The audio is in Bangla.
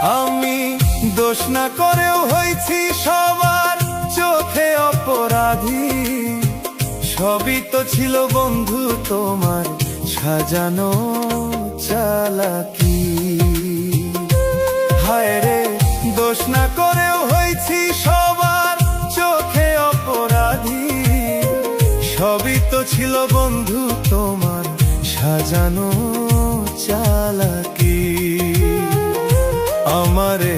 আমি দোষ না করেও হয়েছি সবার চোখে অপরাধী। সবই তো ছিল বন্ধু তোমার সাজানো চালাকি। হায় রে, দোষ না করেও হয়েছি সবার চোখে অপরাধী। সবই তো ছিল বন্ধু তোমার সাজানো চালাকি। আমারে